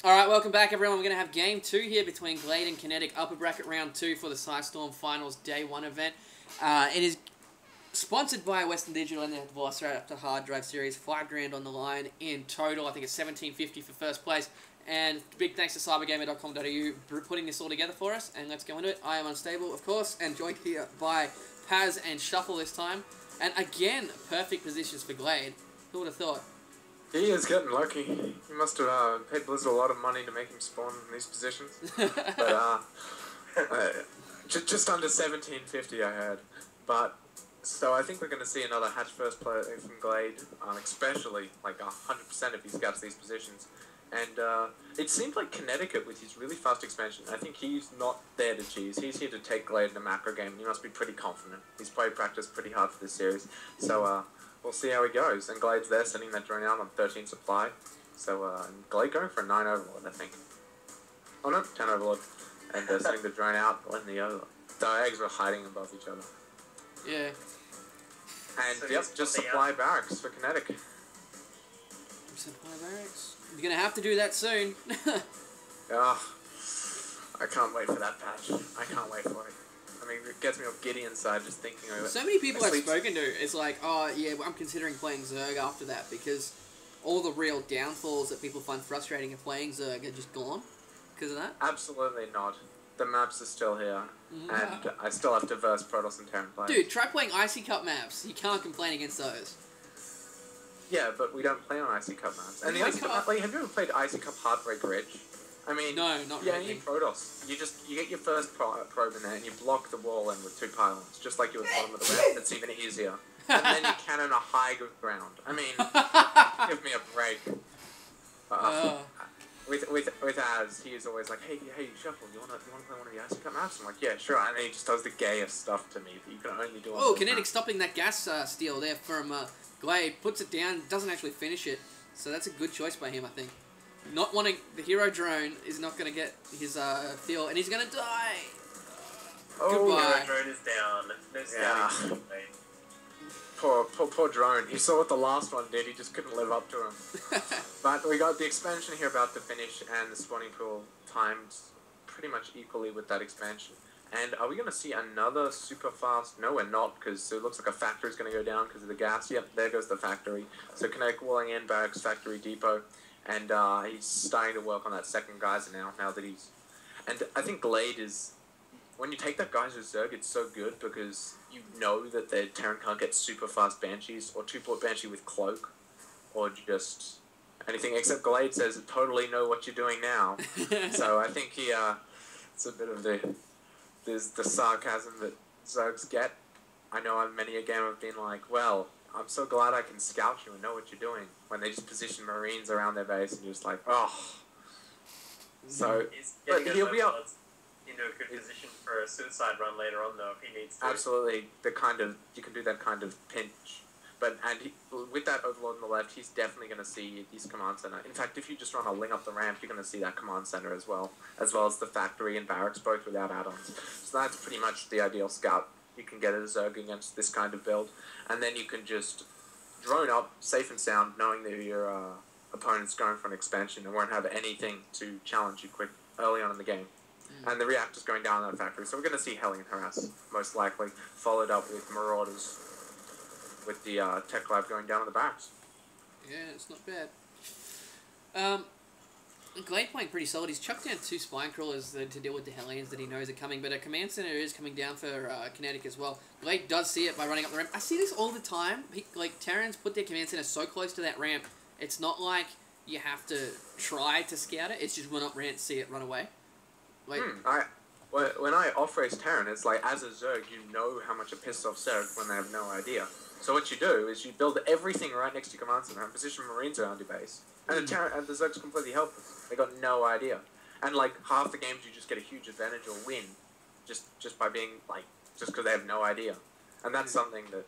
Alright, welcome back everyone. We're going to have Game 2 here between Glade and Kinetic, Upper Bracket Round 2 for the Psystorm Finals Day 1 event. It is sponsored by Western Digital and the Velociraptor Hard Drive Series. $5 grand on the line in total. I think it's $17.50 for first place. And big thanks to cybergamer.com.au for putting this all together for us. And let's go into it. I am Unstable, of course, and joined here by Paz and Shuffle this time. And again, perfect positions for Glade. Who would have thought? He is getting lucky. He must have paid Blizzard a lot of money to make him spawn in these positions. But just under 1750 I heard. But so I think we're going to see another hatch first player from Glade, especially like 100% if he scouts these positions. And it seemed like Connecticut with his really fast expansion. I think he's not there to cheese. He's here to take Glade in a macro game. And he must be pretty confident. He's played practice pretty hard for this series. So we'll see how he goes. And Glade's there sending that drone out on 13 supply. So Glade going for a 9 overlord, I think. Oh no, 10 overlord. And sending the drone out when the eggs were hiding above each other. Yeah. And so yep, just supply barracks for Kinetic. Supply barracks. You're going to have to do that soon. I can't wait for that patch. I can't wait for it. I mean, it gets me all giddy inside just thinking of it. So many people I've spoken to, it's like, oh yeah, I'm considering playing Zerg after that because all the real downfalls that people find frustrating in playing Zerg are just gone because of that. Absolutely not. The maps are still here, and I still have to verse Protoss and Terran players. Dude, try playing Icy Cup maps. You can't complain against those. Yeah, but we don't play on Icy Cup maps. And the Icy Cup, like, have you ever played Icy Cup Heartbreak Ridge? I mean, no, not really. Yeah, really. you Protoss. You get your first probe in there, and you block the wall in with 2 pylons, just like you at the bottom of the ramp. It's even easier. And then you cannon a high ground. I mean, give me a break. With Az, he is always like, hey, Shuffle, you wanna play one of the Icy Cup maps? I'm like, yeah, sure. And then he just does the gayest stuff to me that you can only do on Oh, Kinetic stopping that gas steal there from Glade, puts it down, doesn't actually finish it. So that's a good choice by him, I think. Not wanting the hero drone is not going to get his feel, and he's going to die. Oh, hero drone is down. No scouting. Poor drone. He saw what the last one did. He just couldn't live up to him. But we got the expansion here about to finish, and the spawning pool timed pretty much equally with that expansion. And are we going to see another super fast? No, we're not, because it looks like a factory is going to go down because of the gas. Yep, there goes the factory. So Kinetic walling in, barracks, factory, depot. And he's starting to work on that second geyser now that he's... And I think Glade is... When you take that geyser Zerg, it's so good because you know that the Terran can't get super fast Banshees or 2-port Banshee with Cloak or just anything, except Glade says, totally know what you're doing now. So I think he... it's a bit of the sarcasm that Zergs get. I know on many a game I've been like, well... I'm so glad I can scout you and know what you're doing. When they just position Marines around their base and you're just like, oh. So, but he'll be up into a good position for a suicide run later on, though, if he needs to. Absolutely, you can do that kind of pinch. But with that overlord on the left, he's definitely going to see his command center. In fact, if you just run a ling up the ramp, you're going to see that command center as well as the factory and barracks, both without add-ons. So that's pretty much the ideal scout you can get as a Zerg against this kind of build. And then you can just drone up, safe and sound, knowing that your opponent's going for an expansion and won't have anything to challenge you quick early on in the game. And the reactor's going down in that factory. So we're going to see Hellion Harass, most likely, followed up with Marauders, with the Tech Lab going down in the barracks. Yeah, it's not bad. Glade playing pretty solid. He's chucked down 2 spine crawlers to deal with the Hellions that he knows are coming, but a command center is coming down for Kinetic as well. Glade does see it by running up the ramp. I see this all the time. Terrans put their command center so close to that ramp, it's not like you have to try to scout it. It's just run up ramp, see it, run away. Like, when I off-race Terran, it's like, as a Zerg, you know how much it pisses off Zerg when they have no idea. So what you do is you build everything right next to your command center and position Marines around your base. And the Zerg's completely helpless. They got no idea. And like half the games you just get a huge advantage or win just by being like, just because they have no idea. And that's something that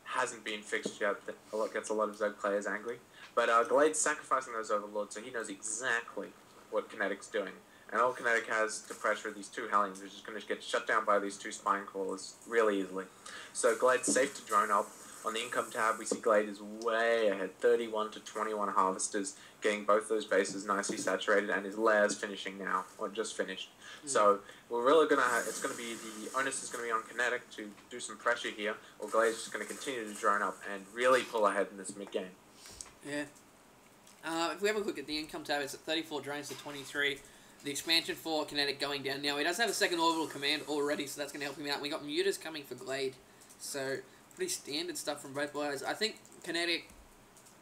hasn't been fixed yet that gets a lot of Zerg players angry. But Glade's sacrificing those overlords so he knows exactly what Kinetic's doing. And all Kinetic has to pressure these 2 Hellions, which is going to get shut down by these 2 spine crawlers really easily. So Glade's safe to drone up. On the income tab, we see Glade is way ahead, 31 to 21 harvesters. getting both those bases nicely saturated, and his lair's finishing now, or just finished. So we're really it's gonna be, the onus is gonna be on Kinetic to do some pressure here, or Glade's just gonna continue to drone up and really pull ahead in this mid game. Yeah. If we have a look at the income tab, it's at 34 drones to 23. The expansion for Kinetic going down now. He does have a second orbital command already, so that's going to help him out. We got mutas coming for Glade, so pretty standard stuff from both players. I think Kinetic,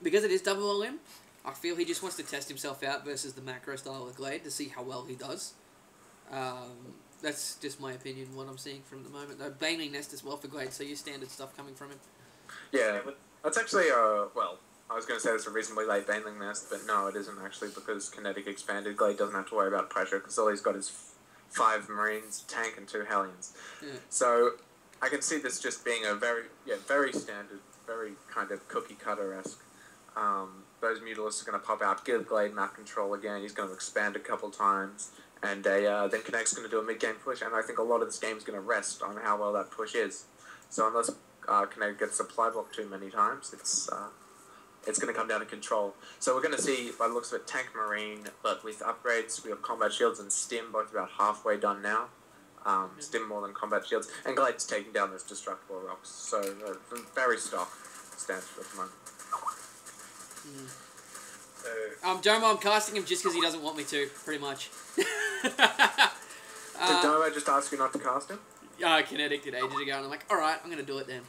because it is double limb, I feel he just wants to test himself out versus the macro style of Glade to see how well he does. That's just my opinion, what I'm seeing from the moment. Though Baneling Nest as well for Glade, so your standard stuff coming from him. Yeah, that's actually, well, I was going to say it's a reasonably late Baneling Nest, but no, it isn't actually, because Kinetic expanded. Glade doesn't have to worry about pressure, because all he's got is 5 Marines, tank, and 2 Hellions. Yeah. So I can see this just being a very standard, very kind of cookie-cutter-esque. Those Mutalisks are going to pop out, give Glade map control again, he's going to expand a couple times, and then Kinetic's going to do a mid-game push, and I think a lot of this game is going to rest on how well that push is. So unless Kinetic gets supply blocked too many times, it's going to come down to control. So we're going to see, by the looks of it, tank Marine, but with upgrades, we have combat shields and stim, both about halfway done now. Stim more than combat shields, and Glade's taking down those destructible rocks. So very stock stance at the moment. Domo, I'm casting him just because he doesn't want me to, pretty much. Did Domo just ask you not to cast him? Yeah, Kinetic did ages ago, and I'm like, alright, I'm going to do it then.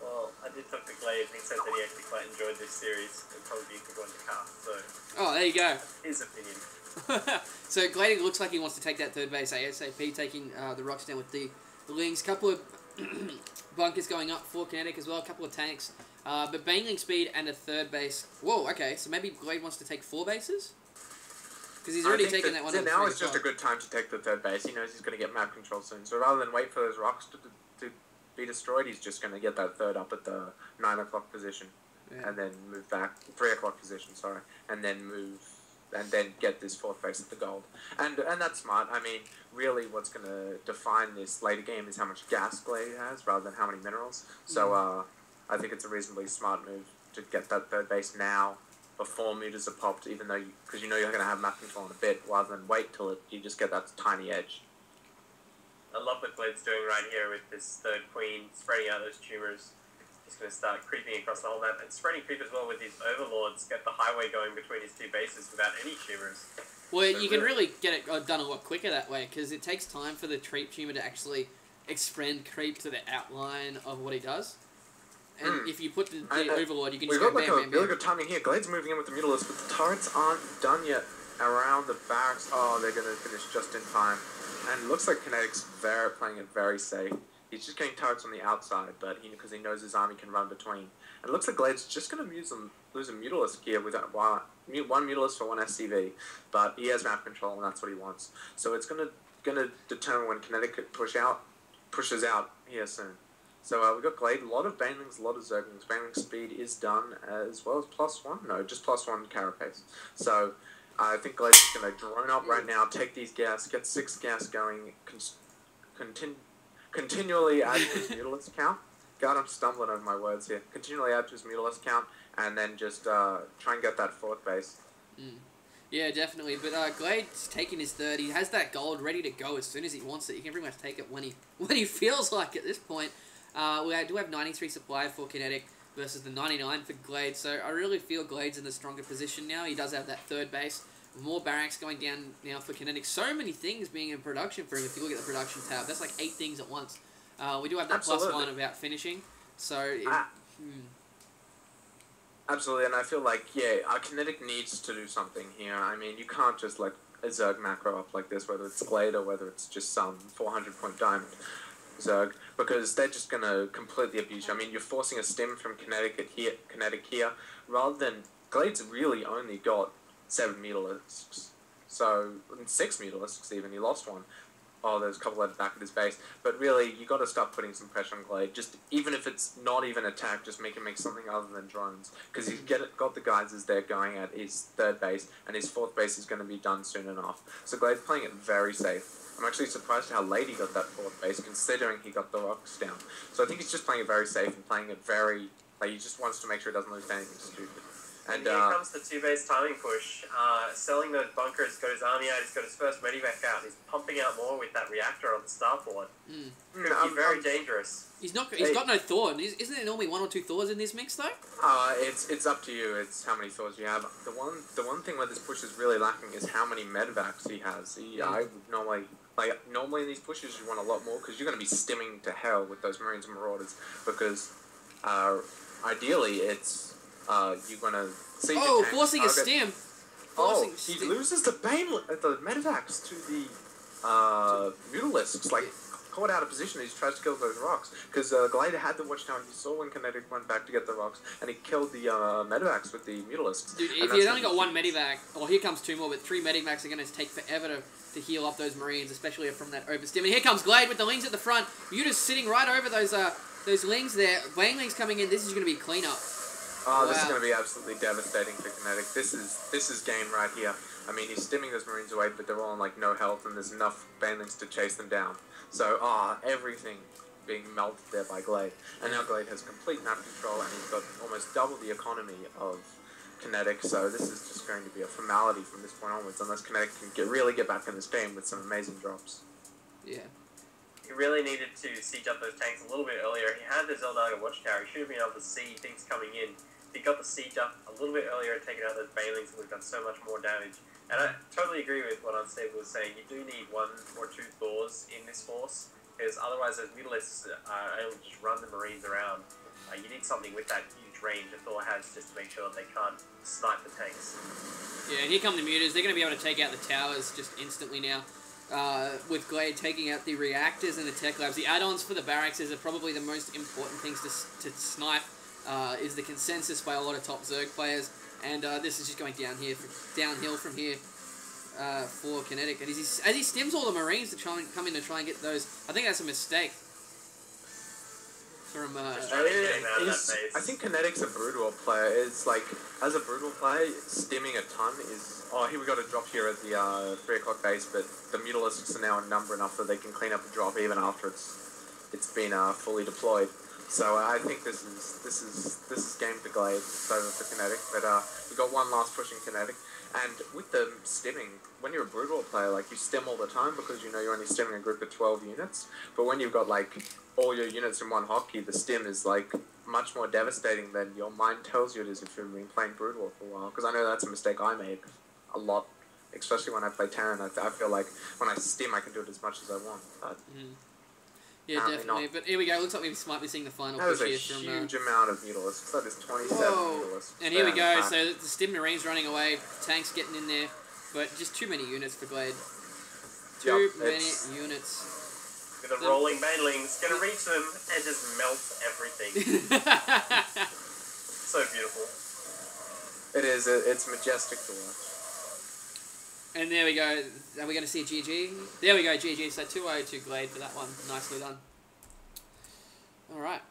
Well, I did talk to Glade, and he said that he actually quite enjoyed this series. It would probably be a good one to cast, so... Oh, there you go. His opinion. So Glade looks like he wants to take that third base ASAP, taking the rocks down with the Lings. Couple of bunkers going up for Kinetic as well, a couple of tanks. But Baneling speed and a third base. Whoa, okay, so maybe Glade wants to take 4 bases? Because he's already taken that one. So now is just a good time to take the third base. He knows he's going to get map control soon. So rather than wait for those rocks to be destroyed, he's just going to get that third up at the 9 o'clock position. Yeah. And then move back, 3 o'clock position, sorry. And then get this 4th base at the gold. And that's smart. I mean, really what's going to define this later game is how much gas Glade has rather than how many minerals. So I think it's a reasonably smart move to get that third base now before mutas are popped, even though because you know you're going to have map control in a bit, rather than wait till you just get that tiny edge. I love what Glade's doing right here with this third queen, spreading out those tumors. He's going to start creeping across the whole map, and spreading creep as well with his overlords, get the highway going between his 2 bases without any tumors. Well, so you can really get it done a lot quicker that way, because it takes time for the creep tumor to actually expand creep to the outline of what he does. And if you put the overlord, you can just go bam, bam, bam. Really good timing here. Glade's moving in with the Mutalisks, but the turrets aren't done yet around the barracks. Oh, they're going to finish just in time. And it looks like Kinetic's playing it very safe. He's just getting turrets on the outside, but because he knows his army can run between. And it looks like Glade's just going to lose a Mutalisk here with one Mutalisk for 1 SCV, but he has map control, and that's what he wants. So it's going to determine when Kinetic pushes out here soon. So we've got Glade, a lot of Banelings, a lot of Zerglings. Baneling speed is done, as well as +1. No, just +1 carapace. So I think Glade's going to drone up right now, take these gas, get 6 gas going, continually add to his Mutalisk count. God, I'm stumbling over my words here. Continually add to his Mutalisk count, and then just try and get that 4th base. Yeah, definitely. But Glade's taking his 3rd. He has that gold ready to go as soon as he wants it. He can pretty much take it when he feels like at this point. We do have 93 supply for Kinetic versus the 99 for Glade, so I really feel Glade's in the stronger position now. He does have that 3rd base. More barracks going down now for Kinetic. So many things being in production for him. If you look at the production tab, that's like 8 things at once. We do have that +1 about finishing. So, absolutely, and I feel like, Kinetic needs to do something here. I mean, you can't just like a Zerg macro up like this, whether it's Glade or whether it's just some 400-point diamond Zerg, because they're just going to completely abuse you. I mean, you're forcing a stim from Kinetic here, rather than Glade's really only got 7 Mutalisks. So, 6 Mutalisks even, he lost 1. Oh, there's a couple at the back of his base. But really, you got to start putting some pressure on Glade. Just, even if it's not even attack, just make him make something other than drones. Because he's got the geysers there going at his 3rd base, and his 4th base is going to be done soon enough. So Glade's playing it very safe. I'm actually surprised how late he got that 4th base, considering he got the rocks down. So I think he's just playing it very safe and playing it very Like, he just wants to make sure it doesn't lose to anything stupid. And here comes the 2-base timing push. Selling those bunkers, he's got his army out, he's got his first medivac out, he's pumping out more with that reactor on the starport. Could be very dangerous. He's got no Thor. Isn't there normally 1 or 2 Thors in this mix though? It's up to you. It's how many Thors you have. The one thing where this push is really lacking is how many medivacs he has. I would normally in these pushes you want a lot more because you're going to be stimming to hell with those Marines and Marauders because ideally it's you're going to see forcing a stim. He loses the medivacs to the Mutalisks. Like, caught out of position, he tries to kill those rocks. Because Glade had the watchtower, he saw when Kinetic went back to get the rocks, and he killed the Medivacs with the Mutalisks. Dude, if he's only got 1 medivac, here comes 2 more, but 3 medivacs are going to take forever to heal up those Marines, especially from that overstim. And here comes Glade with the Lings at the front. Mutas sitting right over those Lings there. Banelings coming in, this is going to be cleanup. Oh, this is going to be absolutely devastating for Kinetic. This is game right here. I mean, he's stimming those Marines away, but they're all on, like, no health, and there's enough Banelings to chase them down. So, everything being melted there by Glade. And now Glade has complete map control, and he's got almost double the economy of Kinetic, so this is just going to be a formality from this point onwards, unless Kinetic can really get back in this game with some amazing drops. Yeah. He really needed to siege up those tanks a little bit earlier. He had the Zeldaga watchtower. He should have been able to see things coming in. If he got the siege up a little bit earlier and taken out those Banelings, we've done so much more damage. And I totally agree with what Unstable was saying. You do need 1 or 2 Thors in this force, because otherwise those Mutalisks are able to just run the Marines around. You need something with that huge range that Thor has just to make sure they can't snipe the tanks. Yeah, and here come the Mutas. They're going to be able to take out the towers just instantly now. With Glade taking out the reactors and the tech labs. The add-ons for the barracks are probably the most important things to snipe, is the consensus by a lot of top Zerg players. And this is just going downhill from here for Kinetic. And as he stims all the Marines to try and come in to try and get those, I think that's a mistake. From I think Kinetic's a brutal player. It's like, as a brutal player, stimming a ton is... Oh, here we got a drop here at the 3 o'clock base, but the Mutalisks are now in number enough that they can clean up a drop even after it's been fully deployed. So I think this is game to Glade. It's over for Kinetic, but we got one last push in Kinetic. And with the stimming, when you're a brutal player, like, you stim all the time because you know you're only stimming a group of 12 units. But when you've got, like, all your units in one hotkey, the stim is, like, much more devastating than your mind tells you it is if you've been playing brutal for a while. Because I know that's a mistake I made a lot, especially when I play Terran. I feel like when I stim, I can do it as much as I want. But yeah, definitely. But here we go. Looks like we might be seeing the final push here from... That is a huge amount of Mutalisks. That is 27 Mutalisks. And here we go. So the stim Marines running away. Tanks getting in there. But just too many units for Glade. Too many units. With the rolling Banelings, gonna reach them and just melt everything. So beautiful. It is. It's majestic to watch. And there we go. Are we going to see GG? There we go, GG. So 2-0 to Glade for that one. Nicely done. Alright.